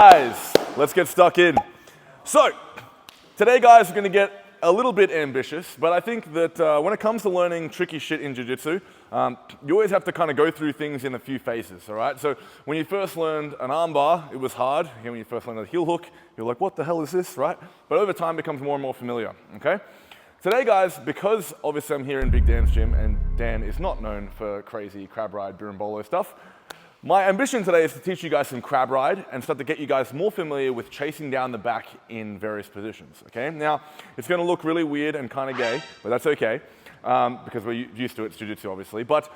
Guys, let's get stuck in. So, today guys, we're going to get a little bit ambitious, but I think that when it comes to learning tricky shit in jiu-jitsu, you always have to kind of go through things in a few phases, all right? So when you first learned an arm bar, it was hard. When you first learned a heel hook, you're like, what the hell is this, right? But over time, it becomes more and more familiar, okay? Today, guys, because obviously I'm here in Big Dan's gym, and Dan is not known for crazy crab ride, beer and bolo stuff, my ambition today is to teach you guys some crab ride and start to get you guys more familiar with chasing down the back in various positions, okay? Now, it's gonna look really weird and kind of gay, but that's okay, because we're used to it, it's jiu-jitsu obviously, but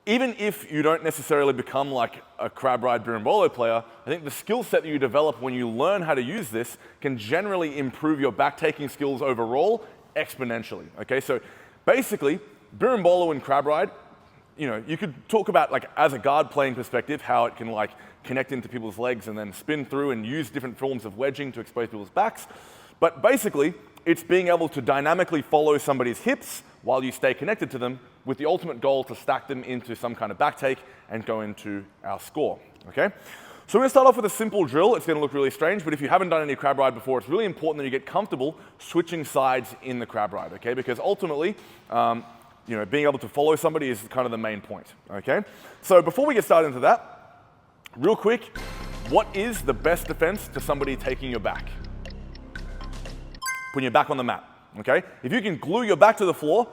even if you don't necessarily become like a crab ride, beer and bolo player, I think the skill set that you develop when you learn how to use this can generally improve your back-taking skills overall exponentially, okay? So basically, beer and bolo and crab ride, you know, you could talk about, like, as a guard playing perspective, how it can, like, connect into people's legs and then spin through and use different forms of wedging to expose people's backs. But basically, it's being able to dynamically follow somebody's hips while you stay connected to them with the ultimate goal to stack them into some kind of back take and go into our score, okay? So we're gonna start off with a simple drill. It's gonna look really strange, but if you haven't done any crab ride before, it's really important that you get comfortable switching sides in the crab ride, okay? Because ultimately, you know, being able to follow somebody is kind of the main point, okay? So before we get started into that, real quick, what is the best defense to somebody taking your back? Putting your back on the mat, okay? If you can glue your back to the floor,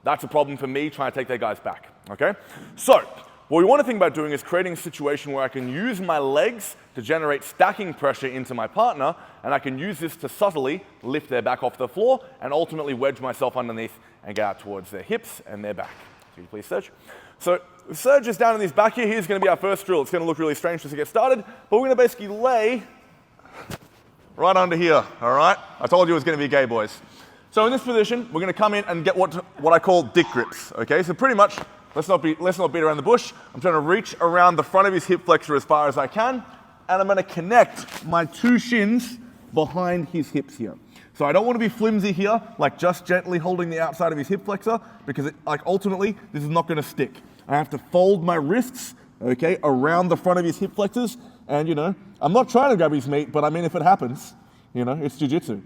that's a problem for me trying to take that guy's back, okay? So what we want to think about doing is creating a situation where I can use my legs to generate stacking pressure into my partner, and I can use this to subtly lift their back off the floor and ultimately wedge myself underneath and get out towards their hips and their back. Can you please, Serge? So Serge is down in his back here. Here's going to be our first drill. It's going to look really strange just to get started, but we're going to basically lay right under here, all right? I told you it was going to be gay, boys. So in this position, we're going to come in and get what I call dick grips, okay? So pretty much, let's not beat around the bush. I'm trying to reach around the front of his hip flexor as far as I can, and I'm going to connect my two shins behind his hips here. So I don't want to be flimsy here, like just gently holding the outside of his hip flexor, because ultimately, this is not going to stick. I have to fold my wrists, okay, around the front of his hip flexors, and you know, I'm not trying to grab his meat, but I mean, if it happens, you know, it's jiu-jitsu.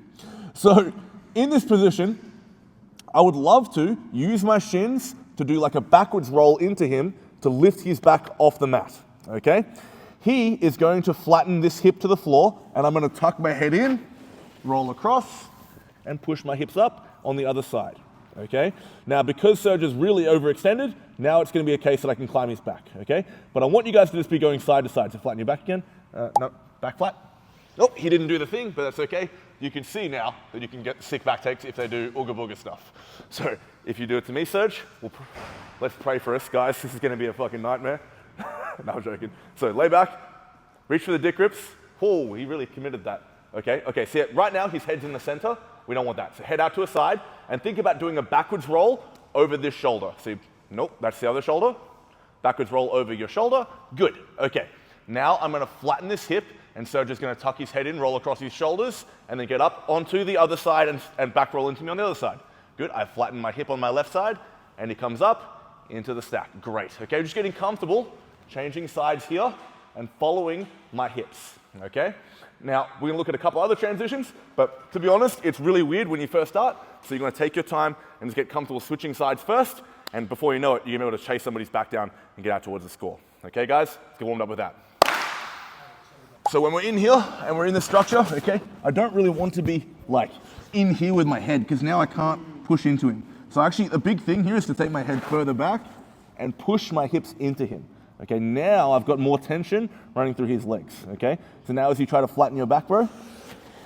So in this position, I would love to use my shins to do like a backwards roll into him to lift his back off the mat, okay? He is going to flatten this hip to the floor, and I'm going to tuck my head in, roll across, and push my hips up on the other side, okay? Now, because Serge is really overextended, now it's going to be a case that I can climb his back, okay? But I want you guys to just be going side to side. So flatten your back again. No, back flat. Oh, he didn't do the thing, but that's okay. You can see now that you can get sick back takes if they do ooga booga stuff. So if you do it to me, Serge, let's pray for us, guys. This is going to be a fucking nightmare. No, I'm joking. So lay back, reach for the dick grips. Oh, he really committed that. Okay, see, right now his head's in the center. We don't want that. So head out to a side and think about doing a backwards roll over this shoulder. See, nope, that's the other shoulder. Backwards roll over your shoulder. Good, okay. Now I'm gonna flatten this hip, and Serge is gonna tuck his head in, roll across his shoulders, and then get up onto the other side and back roll into me on the other side. Good, I flatten my hip on my left side, and he comes up into the stack. Great, okay, just getting comfortable, changing sides here, and following my hips, okay? Now, we're gonna look at a couple other transitions, but to be honest, it's really weird when you first start, so you're gonna take your time and just get comfortable switching sides first, and before you know it, you're gonna be able to chase somebody's back down and get out towards the score. Okay, guys? Let's get warmed up with that. So when we're in here and we're in the structure, okay, I don't really want to be like in here with my head, because now I can't push into him. So actually, the big thing here is to take my head further back and push my hips into him. Okay, now I've got more tension running through his legs, okay? So now as you try to flatten your back, bro,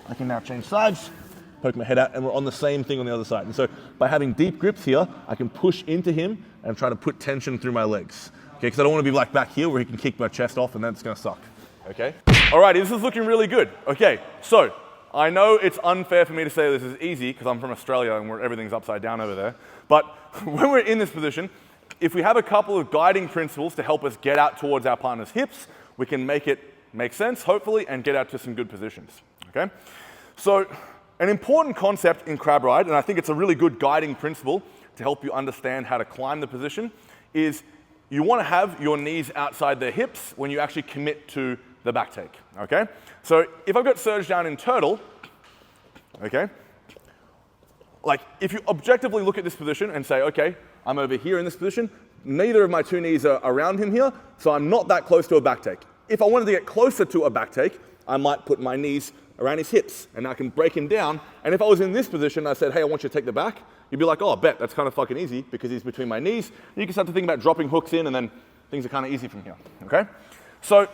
I can now change sides, poke my head out, and we're on the same thing on the other side. And so by having deep grips here, I can push into him and try to put tension through my legs, okay? Because I don't want to be like back here where he can kick my chest off and then it's going to suck, okay? Alrighty, this is looking really good. Okay, so I know it's unfair for me to say this is easy because I'm from Australia and where everything's upside down over there, but when we're in this position, if we have a couple of guiding principles to help us get out towards our partner's hips, we can make it make sense, hopefully, and get out to some good positions, okay? So an important concept in crab ride, and I think it's a really good guiding principle to help you understand how to climb the position, is you want to have your knees outside the hips when you actually commit to the back take, okay? So if I've got Serge down in turtle, okay, like if you objectively look at this position and say, okay, I'm over here in this position, neither of my two knees are around him here, so I'm not that close to a back take. If I wanted to get closer to a back take, I might put my knees around his hips, and I can break him down. And if I was in this position and I said, hey, I want you to take the back, you'd be like, oh, bet, that's kind of fucking easy because he's between my knees. And you can start to think about dropping hooks in, and then things are kind of easy from here, okay? So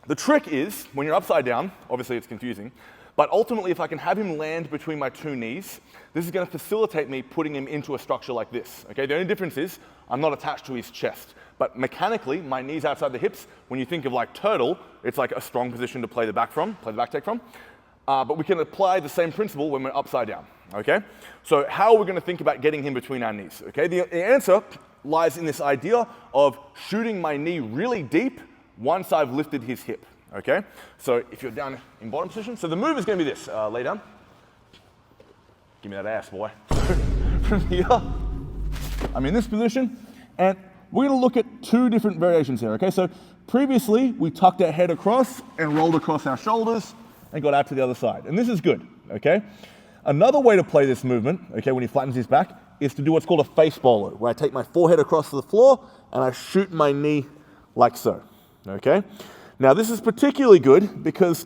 the trick is, when you're upside down, obviously it's confusing, but ultimately if I can have him land between my two knees, this is going to facilitate me putting him into a structure like this, okay? The only difference is I'm not attached to his chest. But mechanically, my knees outside the hips, when you think of like turtle, it's like a strong position to play the back take from. But we can apply the same principle when we're upside down, okay? So how are we going to think about getting him between our knees, okay? The answer lies in this idea of shooting my knee really deep once I've lifted his hip, okay? So if you're down in bottom position, so the move is going to be this, lay down. Give me that ass, boy. From here, I'm in this position, and we're going to look at two different variations here, okay? So previously, we tucked our head across and rolled across our shoulders and got out to the other side. And this is good, okay? Another way to play this movement, okay, when he flattens his back, is to do what's called a face bolo, where I take my forehead across the floor and I shoot my knee like so, okay? Now, this is particularly good because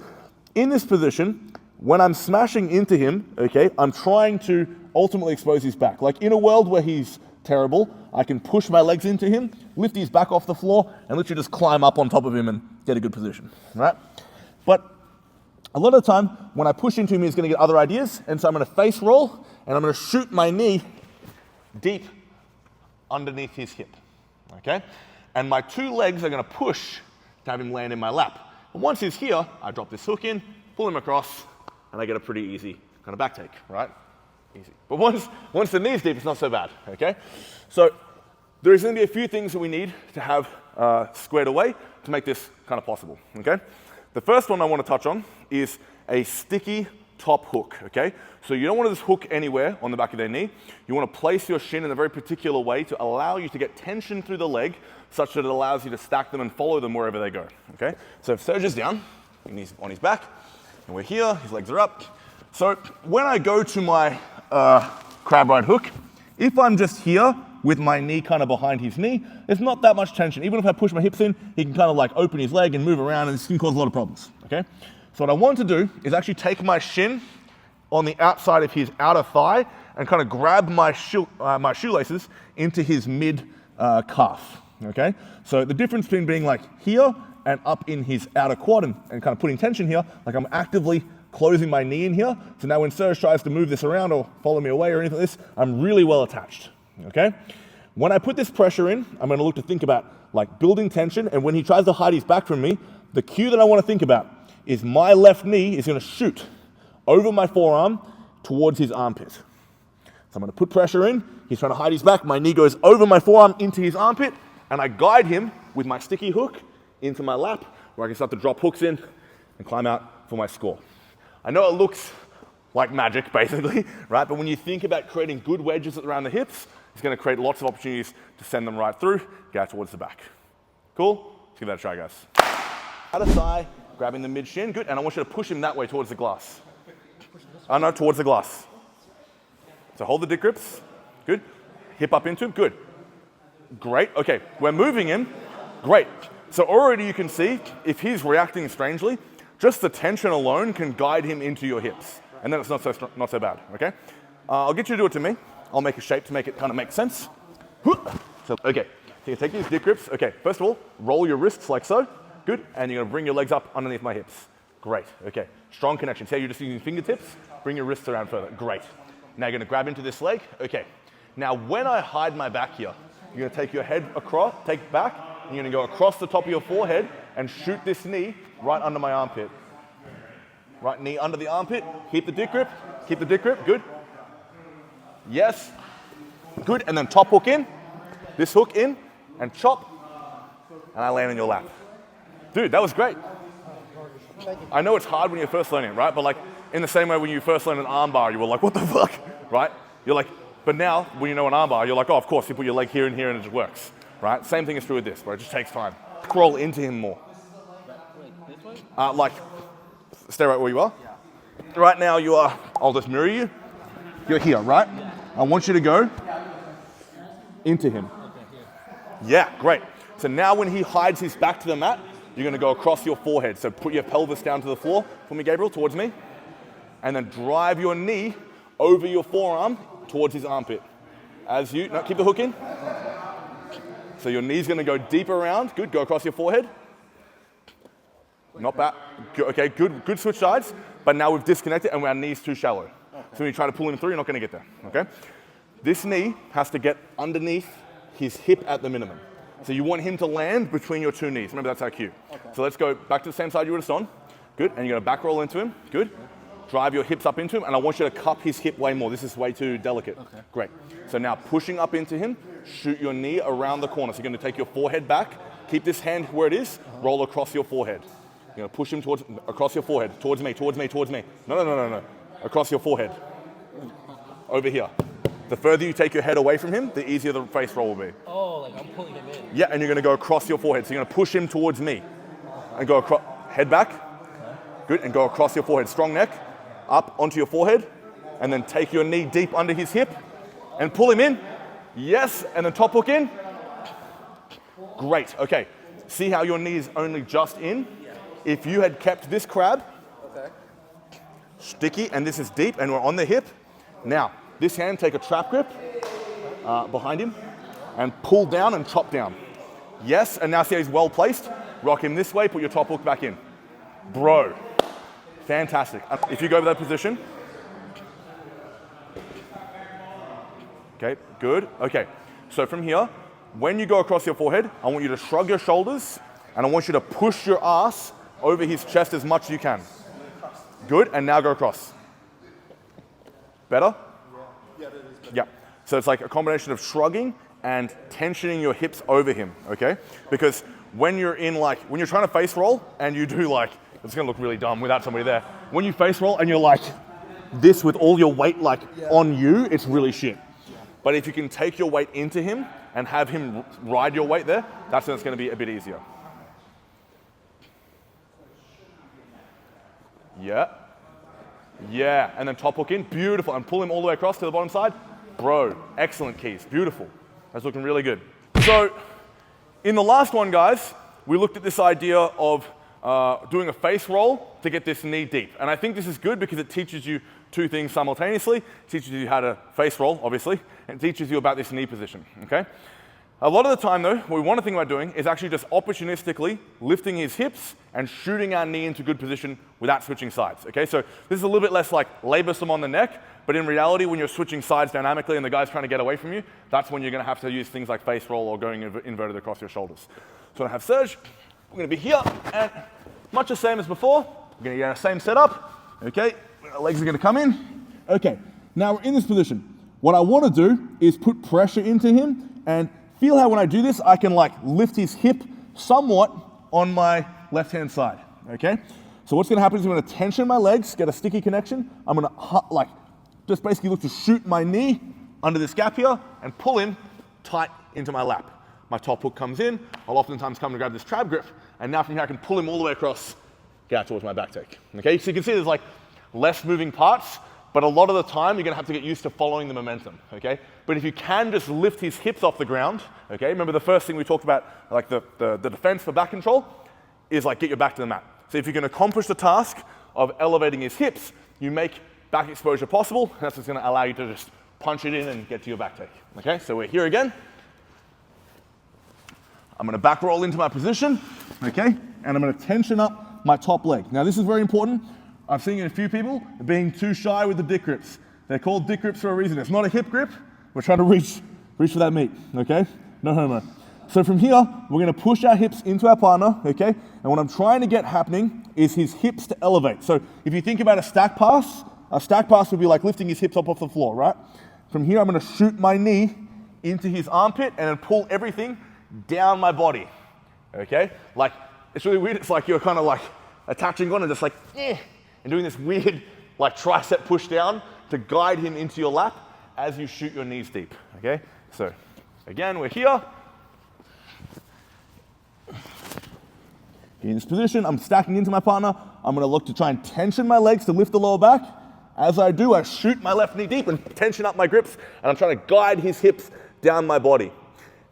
in this position, when I'm smashing into him, okay, I'm trying to ultimately expose his back. Like in a world where he's terrible, I can push my legs into him, lift his back off the floor, and literally just climb up on top of him and get a good position, right? But a lot of the time, when I push into him, he's going to get other ideas, and so I'm going to face roll, and I'm going to shoot my knee deep underneath his hip, okay? And my two legs are going to push to have him land in my lap. And once he's here, I drop this hook in, pull him across, and I get a pretty easy kind of back take, right? Easy. But once the knee's deep, it's not so bad, okay? So there's going to be a few things that we need to have squared away to make this kind of possible, okay? The first one I want to touch on is a sticky top hook, okay? So you don't want to just hook anywhere on the back of their knee. You want to place your shin in a very particular way to allow you to get tension through the leg such that it allows you to stack them and follow them wherever they go, okay? So if Serge is down, and he's on his back, and we're here, his legs are up. So when I go to my crab ride hook, if I'm just here with my knee kind of behind his knee, there's not that much tension. Even if I push my hips in, he can kind of like open his leg and move around, and this can cause a lot of problems, okay? So what I want to do is actually take my shin on the outside of his outer thigh and kind of grab my shoelaces into his mid calf, okay? So the difference between being like here and up in his outer quad and kind of putting tension here, like I'm actively closing my knee in here. So now when Serge tries to move this around or follow me away or anything like this, I'm really well attached, okay? When I put this pressure in, I'm gonna look to think about like building tension, and when he tries to hide his back from me, the cue that I wanna think about is my left knee is gonna shoot over my forearm towards his armpit. So I'm gonna put pressure in, he's trying to hide his back, my knee goes over my forearm into his armpit, and I guide him with my sticky hook into my lap, where I can start to drop hooks in and climb out for my score. I know it looks like magic, basically, right? But when you think about creating good wedges around the hips, it's going to create lots of opportunities to send them right through, get out towards the back. Cool? Let's give that a try, guys. Outer thigh, grabbing the mid shin, good. And I want you to push him that way towards the glass. Oh no, towards the glass. So hold the dick grips, good. Hip up into him, good. Great, okay, we're moving him, great. So already you can see, if he's reacting strangely, just the tension alone can guide him into your hips. And then it's not so bad, okay? I'll get you to do it to me. I'll make a shape to make it kind of make sense. So, okay, so you take these dick grips. Okay, first of all, roll your wrists like so. Good, and you're gonna bring your legs up underneath my hips. Great, okay. Strong connection. Say you're just using fingertips, bring your wrists around further. Great. Now you're gonna grab into this leg. Okay, now when I hide my back here, you're gonna take your head across, take back, and you're gonna go across the top of your forehead and shoot this knee right under my armpit. Right knee under the armpit, keep the dick grip, good. Yes, good, and then top hook in, this hook in, and chop, and I land on your lap. Dude, that was great. I know it's hard when you're first learning, right? But like, in the same way when you first learned an arm bar, you were like, what the fuck, right? You're like, but now, when you know an arm bar, you're like, oh, of course, you put your leg here and here and it just works, right? Same thing is true with this, where it just takes time. Crawl into him more. Like, stay right where you are. Yeah. Right now you are, I'll just mirror you. You're here, right? Yeah. I want you to go into him. Yeah, great. So now when he hides his back to the mat, you're going to go across your forehead. So put your pelvis down to the floor for me, Gabriel, towards me. And then drive your knee over your forearm towards his armpit. As you, no, keep the hook in. So your knee's going to go deep around. Good, go across your forehead. Not bad. Okay, good switch sides. But now we've disconnected and our knee's too shallow. Okay. So when you try to pull him through, you're not going to get there, okay? This knee has to get underneath his hip at the minimum. So you want him to land between your two knees. Remember, that's our cue. Okay. So let's go back to the same side you were just on. Good, and you're going to back roll into him. Good. Drive your hips up into him, and I want you to cup his hip way more. This is way too delicate. Okay. Great. So now pushing up into him, shoot your knee around the corner. So you're going to take your forehead back, keep this hand where it is, roll across your forehead. You're going to push him across your forehead, towards me. No. Across your forehead. Over here. The further you take your head away from him, the easier the face roll will be. Oh, like I'm pulling him in. Yeah, and you're going to go across your forehead. So you're going to push him towards me. And go across, head back. Okay. Good, and go across your forehead. Strong neck, up onto your forehead. And then take your knee deep under his hip. And pull him in. Yes, and then top hook in. Great, okay. See how your knee is only just in? Yeah. If you had kept this crab, okay, sticky, and this is deep, and we're on the hip. Now, this hand, take a trap grip behind him and pull down and chop down. Yes, and now see how he's well placed. Rock him this way, put your top hook back in. Bro, fantastic. If you go over that position. Okay, good. Okay, so from here, when you go across your forehead, I want you to shrug your shoulders and I want you to push your ass over his chest as much as you can. Good, and now go across. Better? Yeah, so it's like a combination of shrugging and tensioning your hips over him, okay? Because when you're when you're trying to face roll and you do it's gonna look really dumb without somebody there. When you face roll and you're like this with all your weight on you, it's really shit. But if you can take your weight into him and have him ride your weight there, that's when it's gonna be a bit easier. Yeah, and then top hook in, beautiful, and pull him all the way across to the bottom side. Bro, excellent keys, beautiful. That's looking really good. So, in the last one, guys, we looked at this idea of doing a face roll to get this knee deep. And I think this is good because it teaches you two things simultaneously. It teaches you how to face roll, obviously, and it teaches you about this knee position, okay? A lot of the time, though, what we want to think about doing is actually just opportunistically lifting his hips and shooting our knee into good position without switching sides, okay? So this is a little bit less like laborsome on the neck, but in reality, when you're switching sides dynamically and the guy's trying to get away from you, that's when you're going to have to use things like face roll or going inverted across your shoulders. So I have Serge. We're going to be here, and much the same as before. We're going to get our same setup, okay? Our legs are going to come in. Okay, now we're in this position. What I want to do is put pressure into him and feel how when I do this, I can lift his hip somewhat on my left-hand side, okay? So what's gonna happen is I'm gonna tension my legs, get a sticky connection. I'm gonna just basically look to shoot my knee under this gap here and pull him tight into my lap. My top hook comes in. I'll oftentimes come to grab this trap grip, and now from here I can pull him all the way across, get out towards my back take, okay? So you can see there's less moving parts, but a lot of the time you're gonna have to get used to following the momentum, okay? But if you can just lift his hips off the ground, okay? Remember the first thing we talked about, the defense for back control, is get your back to the mat. So if you can accomplish the task of elevating his hips, you make back exposure possible, and that's what's gonna allow you to just punch it in and get to your back take, okay? So we're here again. I'm gonna back roll into my position, okay? And I'm gonna tension up my top leg. Now this is very important. I've seen a few people being too shy with the dick grips. They're called dick grips for a reason. It's not a hip grip. We're trying to reach for that meat, okay? No homo. So from here, we're gonna push our hips into our partner, okay? And what I'm trying to get happening is his hips to elevate. So if you think about a stack pass would be like lifting his hips up off the floor, right? From here, I'm gonna shoot my knee into his armpit and then pull everything down my body, okay? It's really weird. It's like you're kind of attaching on and just and doing this weird tricep push down to guide him into your lap as you shoot your knees deep, okay? So again, we're here. In this position, I'm stacking into my partner. I'm gonna look to try and tension my legs to lift the lower back. As I do, I shoot my left knee deep and tension up my grips, and I'm trying to guide his hips down my body.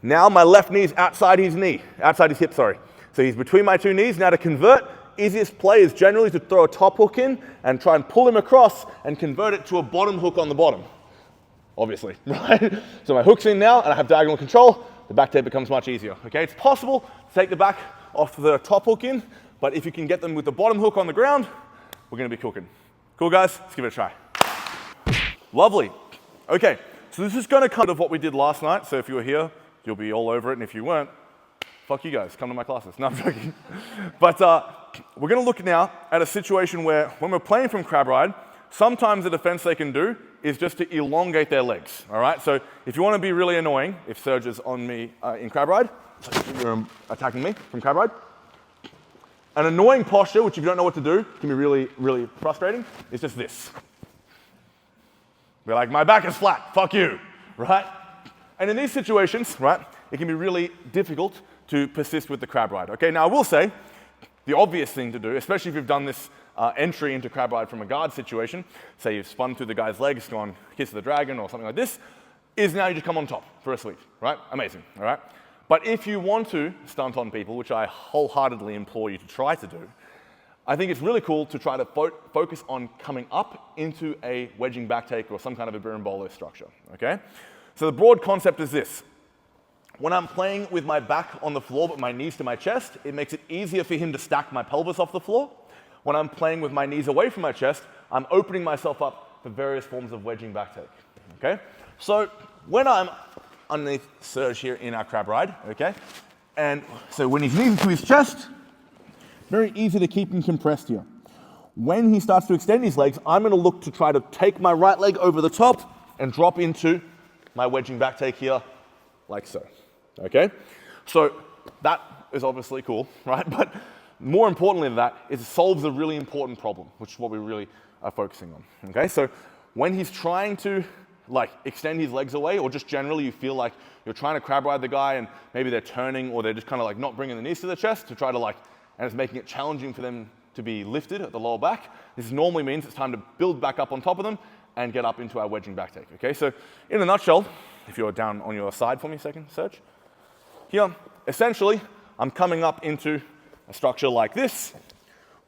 Now my left knee is outside his hip, sorry. So he's between my two knees. Now to convert, easiest play is generally to throw a top hook in and try and pull him across and convert it to a bottom hook on the bottom. Obviously, right? So my hook's in now and I have diagonal control. The back take becomes much easier, okay? It's possible to take the back off the top hook in, but if you can get them with the bottom hook on the ground, we're gonna be cooking. Cool, guys? Let's give it a try. Lovely. Okay, so this is gonna come out of what we did last night. So if you were here, you'll be all over it, and if you weren't, fuck you guys, come to my classes. No, I'm joking. But we're gonna look now at a situation where when we're playing from Crab Ride, sometimes the defense they can do is just to elongate their legs, all right? So if you wanna be really annoying, if Serge is on me in Crab Ride, you're attacking me from Crab Ride, an annoying posture, which if you don't know what to do, can be really, really frustrating, is just this. Be like, my back is flat, fuck you, right? And in these situations, right, it can be really difficult to persist with the Crab Ride. Okay, now I will say, the obvious thing to do, especially if you've done this entry into Crab Ride from a guard situation, say you've spun through the guy's legs, gone kiss the dragon or something like this, is now you just come on top for a sweep, right? Amazing, all right? But if you want to stunt on people, which I wholeheartedly implore you to try to do, I think it's really cool to try to focus on coming up into a wedging back take or some kind of a Bolo structure, okay? So the broad concept is this. When I'm playing with my back on the floor but my knees to my chest, it makes it easier for him to stack my pelvis off the floor. When I'm playing with my knees away from my chest, I'm opening myself up for various forms of wedging back take, okay? So when I'm underneath Serge here in our Crab Ride, okay? And so when his knees are to his chest, very easy to keep him compressed here. When he starts to extend his legs, I'm gonna look to try to take my right leg over the top and drop into my wedging back take here, like so, okay? So that is obviously cool, right? But more importantly than that, it solves a really important problem, which is what we really are focusing on, okay? So when he's trying to like extend his legs away, or just generally you feel like you're trying to Crab Ride the guy and maybe they're turning or they're just kind of like not bringing the knees to the chest to try to like, and it's making it challenging for them to be lifted at the lower back, this normally means it's time to build back up on top of them and get up into our wedging back take, okay? So in a nutshell, if you're down on your side for me a second, Serge. Here, essentially, I'm coming up into a structure like this,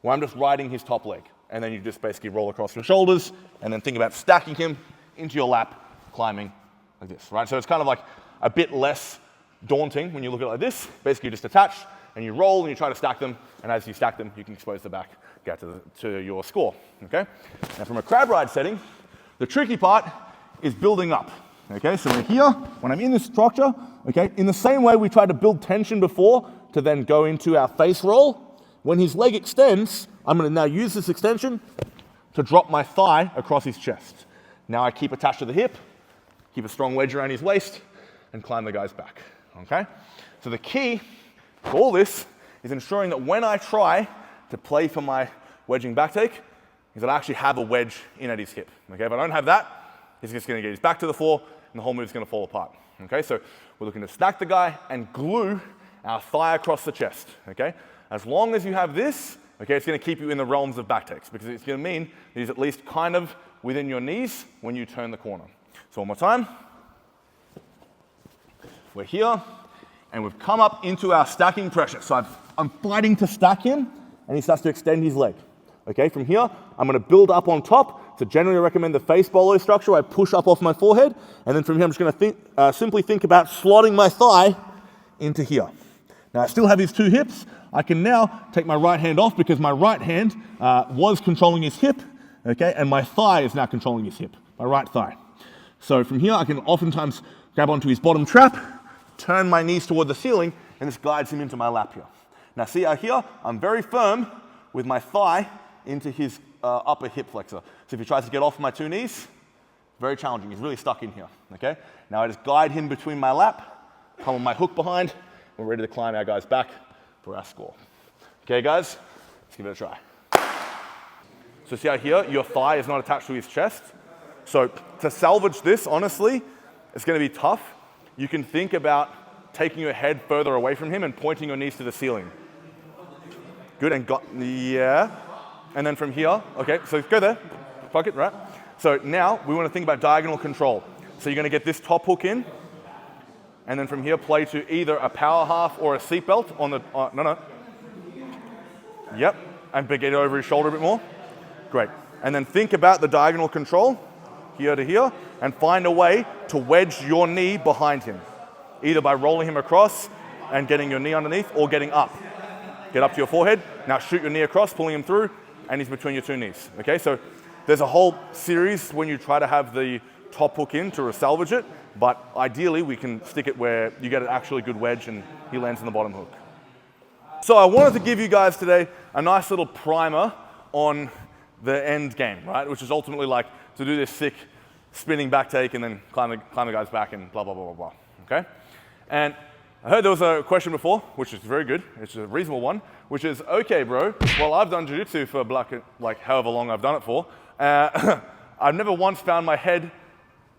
where I'm just riding his top leg. And then you just basically roll across your shoulders and then think about stacking him into your lap, climbing like this, right? So it's kind of like a bit less daunting when you look at it like this. Basically, you just attach and you roll and you try to stack them. And as you stack them, you can expose the back, get to your score, okay? Now from a Crab Ride setting, the tricky part is building up, okay? So we're here, when I'm in this structure, okay, in the same way we tried to build tension before to then go into our face roll, when his leg extends, I'm gonna now use this extension to drop my thigh across his chest. Now I keep attached to the hip, keep a strong wedge around his waist, and climb the guy's back, okay? So the key to all this is ensuring that when I try to play for my wedging back take, is that I actually have a wedge in at his hip, okay? If I don't have that, he's just gonna get his back to the floor, and the whole move's gonna fall apart, okay? So we're looking to stack the guy and glue our thigh across the chest, okay? As long as you have this, okay, it's gonna keep you in the realms of back takes because it's gonna mean that he's at least kind of within your knees when you turn the corner. So one more time. We're here, and we've come up into our stacking pressure. So I'm fighting to stack him, and he starts to extend his leg. Okay, from here, I'm gonna build up on top. So generally I recommend the face bolo structure. I push up off my forehead, and then from here I'm just gonna simply think about slotting my thigh into here. Now I still have his two hips. I can now take my right hand off because my right hand was controlling his hip, okay, and my thigh is now controlling his hip, my right thigh. So from here I can oftentimes grab onto his bottom trap, turn my knees toward the ceiling, and this guides him into my lap here. Now see out here, I'm very firm with my thigh into his upper hip flexor. So if he tries to get off my two knees, very challenging, he's really stuck in here, okay? Now I just guide him between my lap, come on my hook behind, we're ready to climb our guy's back for our score. Okay guys, let's give it a try. So see out here, your thigh is not attached to his chest. So to salvage this, honestly, it's gonna be tough. You can think about taking your head further away from him and pointing your knees to the ceiling. Good, and got, yeah. And then from here, okay, so go there, pocket, right? So now we want to think about diagonal control. So you're going to get this top hook in, and then from here play to either a power half or a seatbelt on the, no. Yep, and get it over his shoulder a bit more. Great. And then think about the diagonal control, here to here, and find a way to wedge your knee behind him, either by rolling him across and getting your knee underneath, or getting up. Get up to your forehead, now shoot your knee across, pulling him through, and he's between your two knees, okay? So there's a whole series when you try to have the top hook in to salvage it, but ideally we can stick it where you get an actually good wedge and he lands in the bottom hook. So I wanted to give you guys today a nice little primer on the end game, right? Which is ultimately like to do this sick spinning back take and then climb the guy's back and blah, blah, blah, blah, blah, okay? And I heard there was a question before, which is very good, it's a reasonable one, which is, okay, bro, well, I've done jiu-jitsu for like however long I've done it for. I've never once found my head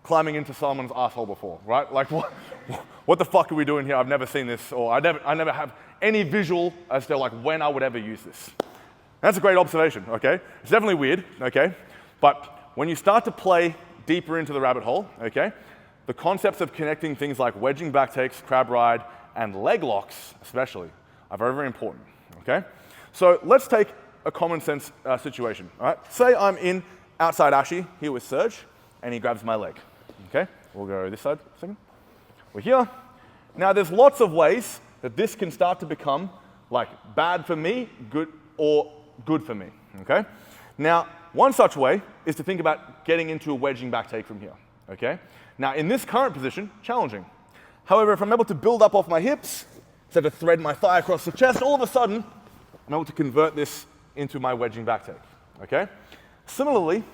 climbing into someone's asshole before, right? Like, what the fuck are we doing here? I've never seen this, or I never have any visual as to like when I would ever use this. That's a great observation, okay? It's definitely weird, okay? But when you start to play deeper into the rabbit hole, okay, the concepts of connecting things like wedging back takes, crab ride, and leg locks especially are very, very important, okay? So let's take a common sense situation, all right? Say I'm in outside Ashi here with Serge, and he grabs my leg, okay? We'll go this side a second. We're here. Now there's lots of ways that this can start to become like bad for me, good, or good for me, okay? Now, one such way is to think about getting into a wedging back take from here, okay? Now, in this current position, challenging. However, if I'm able to build up off my hips, instead of thread my thigh across the chest, all of a sudden, I'm able to convert this into my wedging back take, okay? Similarly,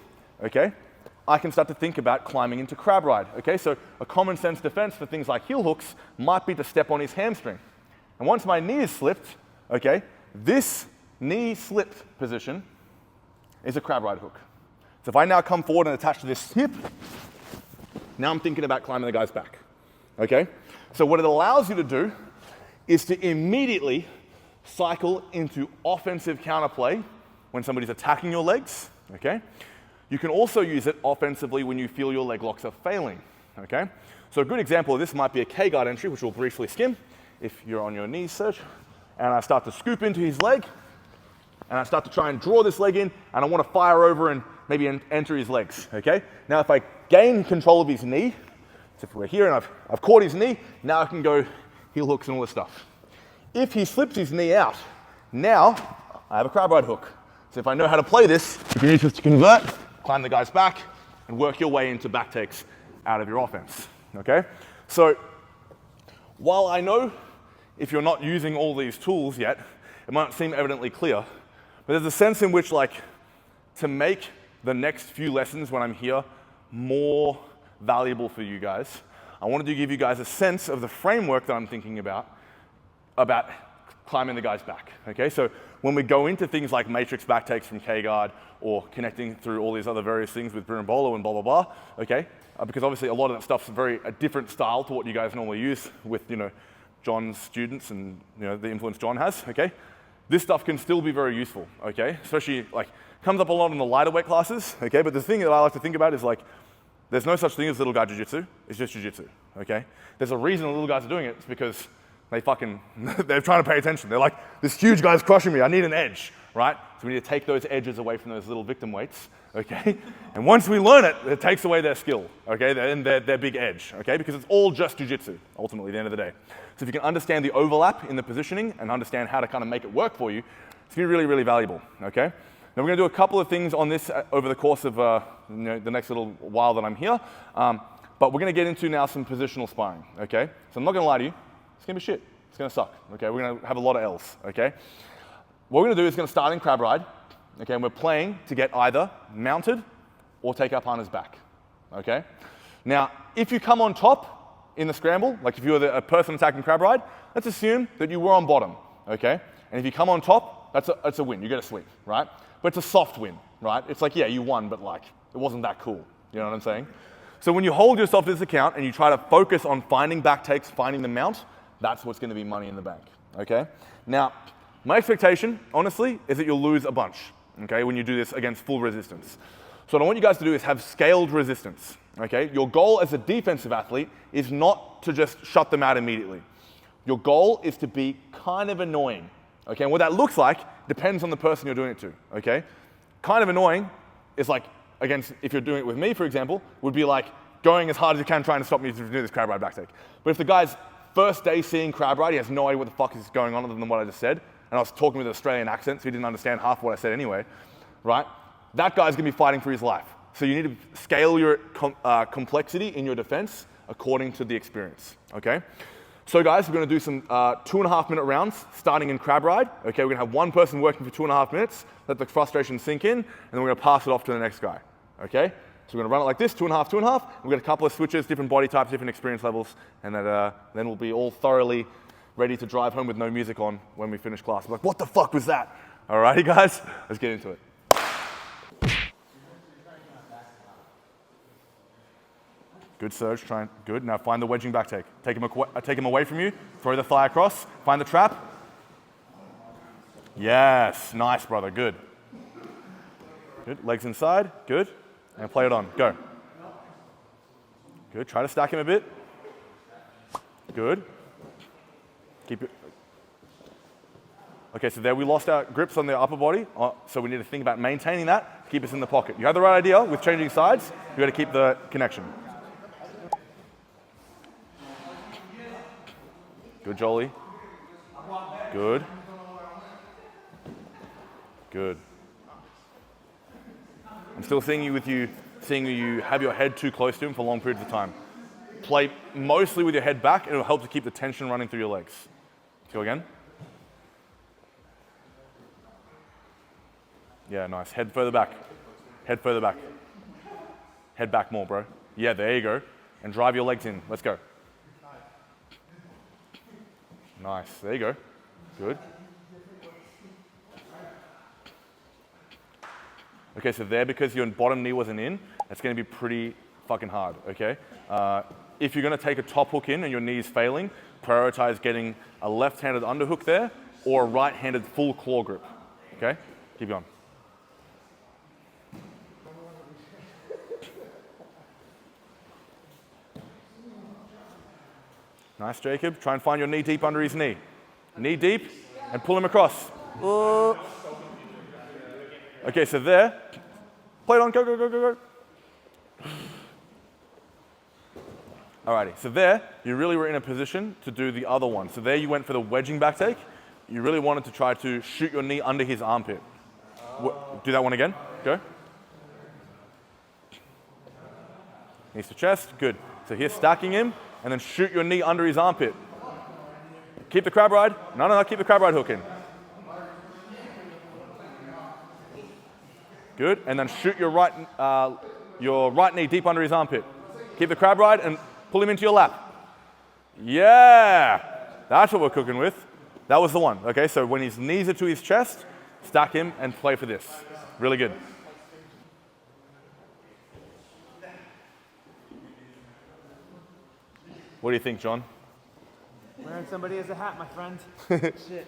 okay, I can start to think about climbing into crab ride, okay? So a common sense defense for things like heel hooks might be to step on his hamstring. And once my knee is slipped, okay, this knee slipped position is a crab ride hook. So if I now come forward and attach to this hip, now I'm thinking about climbing the guy's back, okay? So what it allows you to do is to immediately cycle into offensive counterplay when somebody's attacking your legs, okay? You can also use it offensively when you feel your leg locks are failing, okay? So a good example of this might be a K-guard entry, which we'll briefly skim if you're on your knees, Serge. And I start to scoop into his leg, and I start to try and draw this leg in, and I want to fire over and maybe enter his legs, okay? Now if I gain control of his knee, so if we're here and I've caught his knee, now I can go heel hooks and all this stuff. If he slips his knee out, now I have a crab ride hook. So if I know how to play this, you can use this to convert, climb the guy's back, and work your way into back takes out of your offense, okay? So while I know if you're not using all these tools yet, it might seem evidently clear, but there's a sense in which, like, to make the next few lessons when I'm here more valuable for you guys, I wanted to give you guys a sense of the framework that I'm thinking about climbing the guy's back, okay? So when we go into things like matrix back takes from K-guard or connecting through all these other various things with Bolo and blah, blah, blah, okay? Because obviously a lot of that stuff's a different style to what you guys normally use with, you know, John's students and, you know, the influence John has, okay? This stuff can still be very useful, okay? Especially, like, comes up a lot in the lighter weight classes, okay? But the thing that I like to think about is, like, there's no such thing as little guy jiu-jitsu. It's just jiu-jitsu, okay? There's a reason the little guys are doing it. It's because they're trying to pay attention. They're like, this huge guy's crushing me. I need an edge, right? So we need to take those edges away from those little victim weights, okay? And once we learn it, it takes away their skill, okay? Their big edge, okay? Because it's all just jiu-jitsu, ultimately, at the end of the day. So if you can understand the overlap in the positioning and understand how to kind of make it work for you, it's going to be really, really valuable, okay? Now we're going to do a couple of things on this over the course of the next little while that I'm here, but we're going to get into now some positional sparring, okay? So I'm not going to lie to you, it's going to be shit. It's going to suck, okay? We're going to have a lot of L's, okay? What we're going to do is going to start in crab ride, okay? And we're playing to get either mounted or take our partner's back, okay? Now, if you come on top in the scramble, like if you're a person attacking crab ride, let's assume that you were on bottom, okay? And if you come on top, that's a win. You get a sweep, right? But it's a soft win, right? It's like, yeah, you won, but like, it wasn't that cool. You know what I'm saying? So when you hold yourself to this account and you try to focus on finding back takes, finding the mount, that's what's going to be money in the bank, okay? Now, My expectation, honestly, is that you'll lose a bunch, okay, when you do this against full resistance. So what I want you guys to do is have scaled resistance, okay? Your goal as a defensive athlete is not to just shut them out immediately. Your goal is to be kind of annoying, okay? And what that looks like depends on the person you're doing it to, okay? Kind of annoying is like, against, if you're doing it with me, for example, would be like going as hard as you can trying to stop me to do this crab ride back take. But if the guy's first day seeing crab ride, he has no idea what the fuck is going on other than what I just said, and I was talking with an Australian accent, so he didn't understand half what I said anyway, right? That guy's gonna be fighting for his life. So you need to scale your complexity in your defense according to the experience, okay? So guys, we're gonna do some 2.5 minute rounds starting in crab ride. Okay, we're gonna have one person working for 2.5 minutes, let the frustration sink in, and then we're gonna pass it off to the next guy, okay? So we're gonna run it like this, 2.5, 2.5. We've got a couple of switches, different body types, different experience levels, and then we'll be all thoroughly ready to drive home with no music on when we finish class. I'm like, what the fuck was that? Alrighty guys, let's get into it. Good surge, good. Now find the wedging back take. Take him away from you, throw the thigh across, find the trap. Yes, nice brother, good. Good, legs inside, good. And play it on, go. Good, try to stack him a bit. Good. Keep it. Okay, so there we lost our grips on the upper body, so we need to think about maintaining that to keep us in the pocket. You have the right idea with changing sides, you gotta keep the connection. Good, Jolie. Good. Good. I'm still seeing you have your head too close to him for long periods of time. Play mostly with your head back, and it'll help to keep the tension running through your legs. Go again. Yeah, nice. Head further back. Head further back. Head back more, bro. Yeah, there you go. And drive your legs in. Let's go. Nice, there you go, good. Okay, so there, because your bottom knee wasn't in, that's gonna be pretty fucking hard, okay? If you're gonna take a top hook in and your knee is failing, prioritize getting a left-handed underhook there or a right-handed full claw grip, okay? Keep going. Nice, Jacob. Try and find your knee deep under his knee. Knee deep, and pull him across. Okay, so there. Play it on, go, go, go, go, go. Alrighty, so there, you really were in a position to do the other one. So there you went for the wedging back take. You really wanted to try to shoot your knee under his armpit. Do that one again, go. Knees to chest, good. So here, stacking him, and then shoot your knee under his armpit. Keep the crab ride. No, keep the crab ride hook in. Good, and then shoot your right knee deep under his armpit. Keep the crab ride and pull him into your lap. Yeah, that's what we're cooking with. That was the one, okay? So when his knees are to his chest, stack him and play for this. Really good. What do you think, John? Wearing somebody as a hat, my friend. Shit.